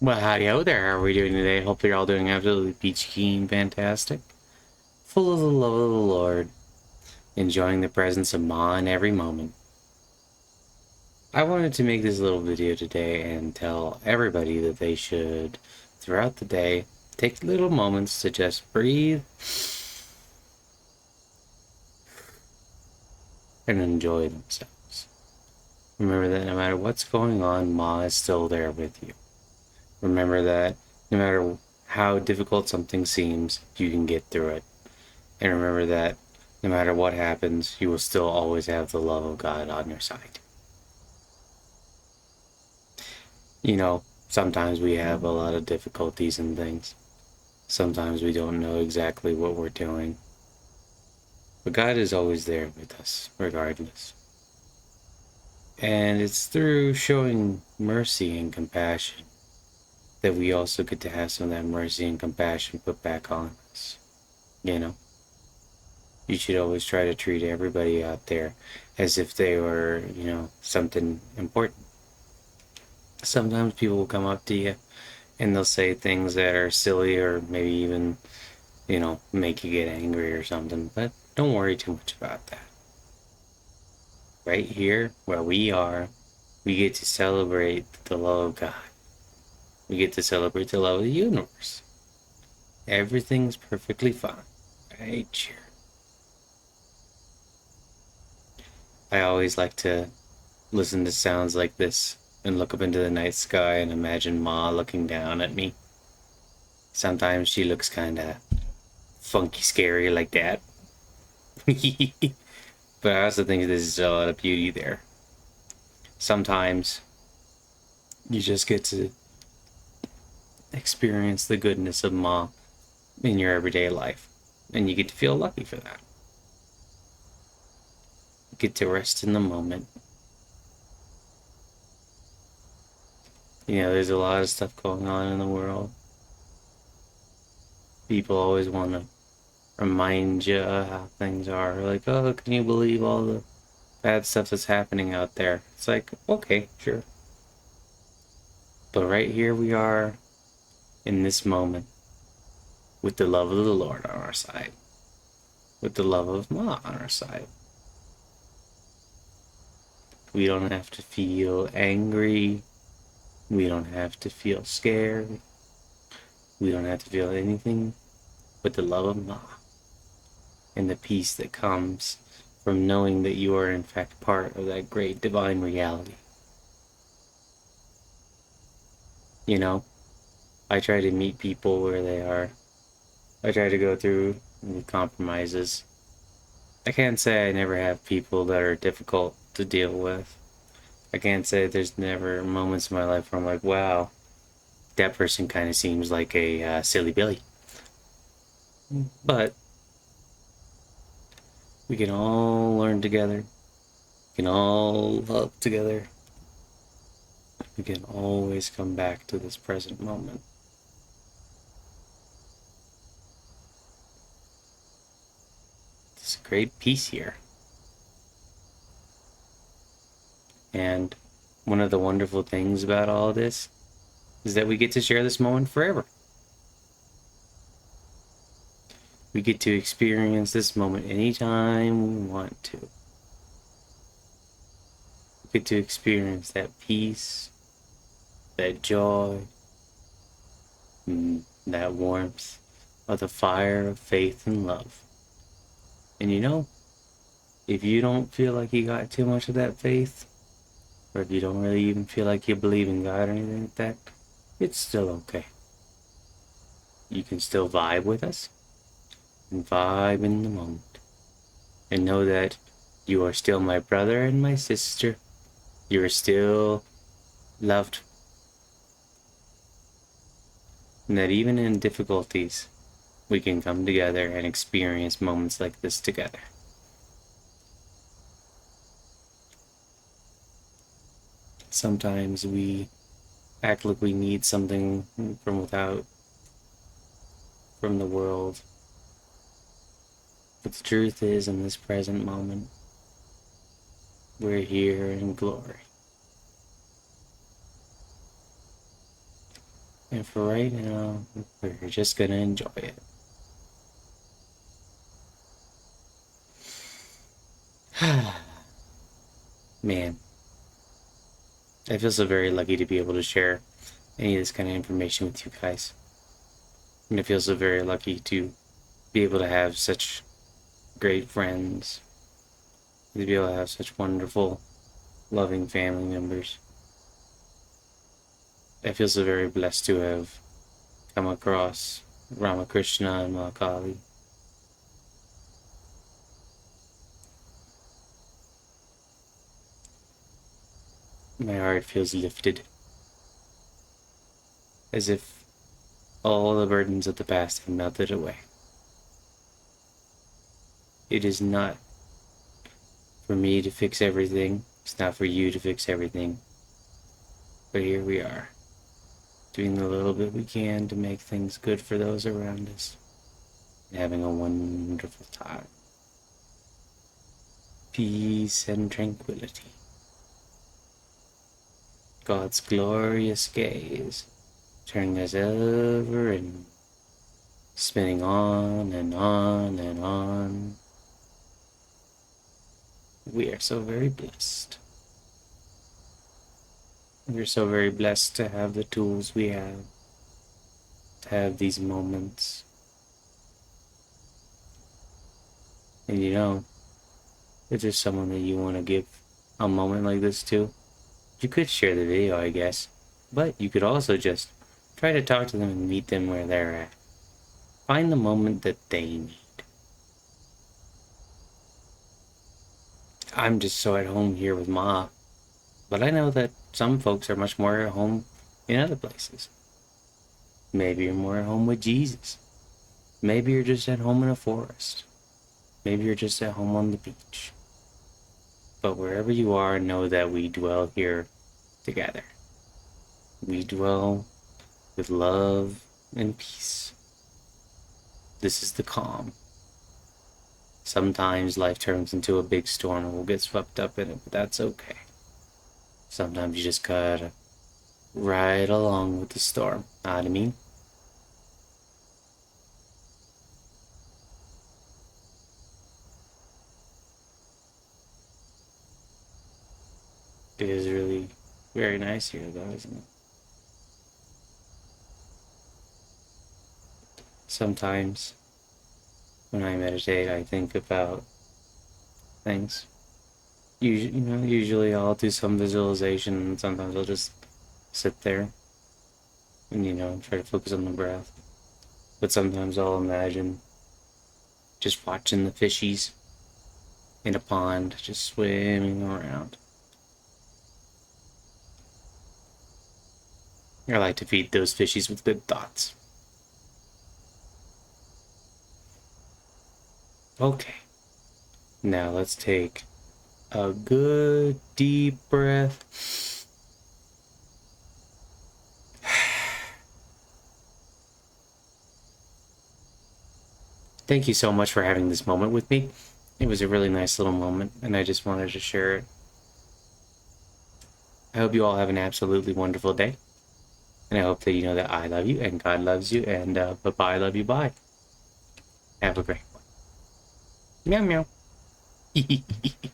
Well, howdy ho there. How are we doing today? Hopefully you're all doing absolutely peachy keen fantastic. Full of the love of the Lord. Enjoying the presence of Ma in every moment. I wanted to make this little video today and tell everybody that they should, throughout the day, take little moments to just breathe and enjoy themselves. Remember that no matter what's going on, Ma is still there with you. Remember that no matter how difficult something seems, you can get through it. And remember that no matter what happens, you will still always have the love of God on your side. You know, sometimes we have a lot of difficulties and things. Sometimes we don't know exactly what we're doing. But God is always there with us, regardless. And it's through showing mercy and compassion that we also get to have some of that mercy and compassion put back on us. You know? You should always try to treat everybody out there as if they were, something important. Sometimes people will come up to you and they'll say things that are silly or maybe even, make you get angry or something, but don't worry too much about that. Right here, where we are, we get to celebrate the love of God. We get to celebrate the love of the universe. Everything's perfectly fine. Right here. I always like to listen to sounds like this and look up into the night sky and imagine Ma looking down at me. Sometimes she looks kinda funky scary like that. But I also think there's a lot of beauty there. Sometimes you just get to experience the goodness of Ma in your everyday life. And you get to feel lucky for that. You get to rest in the moment. There's a lot of stuff going on in the world. People always want to remind you how things are. Like, oh, can you believe all the bad stuff that's happening out there? It's like, okay, sure. But right here we are in this moment with the love of the Lord on our side, with the love of Ma on our side. We don't have to feel angry. We don't have to feel scared. We don't have to feel anything but the love of Ma and the peace that comes from knowing that you are in fact part of that great divine reality. You know, I try to meet people where they are. I try to go through compromises. I can't say I never have people that are difficult to deal with. I can't say there's never moments in my life where I'm like, wow, that person kind of seems like a silly Billy. But we can all learn together. We can all love together. We can always come back to this present moment. It's a great peace here. And one of the wonderful things about all this is that we get to share this moment forever. We get to experience this moment anytime we want to. We get to experience that peace, that joy, and that warmth of the fire of faith and love. And if you don't feel like you got too much of that faith, or if you don't really even feel like you believe in God or anything like that, it's still okay. You can still vibe with us and vibe in the moment. And know that you are still my brother and my sister. You are still loved. And that even in difficulties, we can come together and experience moments like this together. Sometimes we act like we need something from without, from the world. But the truth is, in this present moment, we're here in glory. And for right now, we're just gonna enjoy it. Man, I feel so very lucky to be able to share any of this kind of information with you guys. And I feel so very lucky to be able to have such great friends, to be able to have such wonderful, loving family members. I feel so very blessed to have come across Ramakrishna and Mahakali. My heart feels lifted, as if all the burdens of the past have melted away. It is not for me to fix everything, it's not for you to fix everything, but here we are, doing the little bit we can to make things good for those around us, and having a wonderful time. Peace and tranquility. God's glorious gaze, turning us ever and spinning on and on and on. We are so very blessed. We're so very blessed to have the tools we have, to have these moments. And you know, if there's someone that you want to give a moment like this to, you could share the video, I guess. But you could also just try to talk to them and meet them where they're at. Find the moment that they need. I'm just so at home here with Ma, but I know that some folks are much more at home in other places. Maybe you're more at home with Jesus. Maybe you're just at home in a forest. Maybe you're just at home on the beach. But wherever you are, know that we dwell here together. We dwell with love and peace. This is the calm. Sometimes life turns into a big storm and we'll get swept up in it, but that's okay. Sometimes you just gotta ride along with the storm. Know what I mean? It is really very nice here, though, isn't it? Sometimes when I meditate, I think about things. Usually I'll do some visualization, and sometimes I'll just sit there and, try to focus on the breath. But sometimes I'll imagine just watching the fishies in a pond, just swimming around. I like to feed those fishies with good thoughts. Okay, now let's take a good deep breath. Thank you so much for having this moment with me. It was a really nice little moment, and I just wanted to share it. I hope you all have an absolutely wonderful day. And I hope that you know that I love you, and God loves you, and bye-bye, love you, bye. Have a great one. Meow, meow.